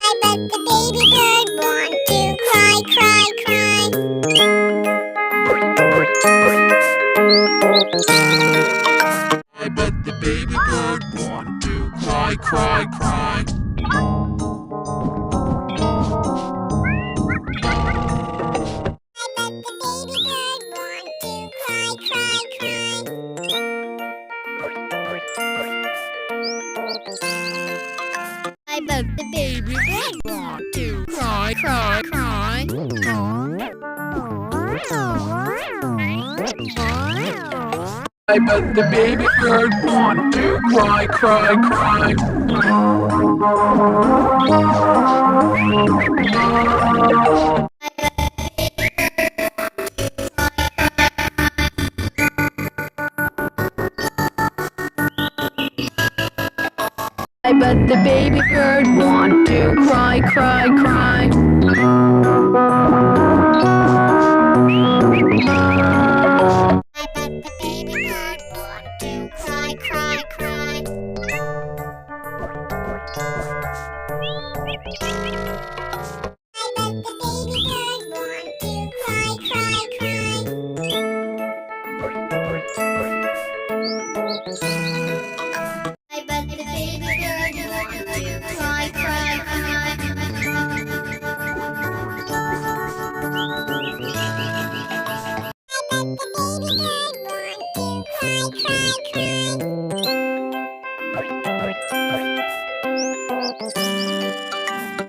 I bet the baby bird want to cry, cry, cry. I bet the baby bird want to cry, cry, cry. I bet the baby bird want to cry, cry, cry. I bet the baby bird want to cry, cry, cry. I bet the baby bird want to cry, cry, cry.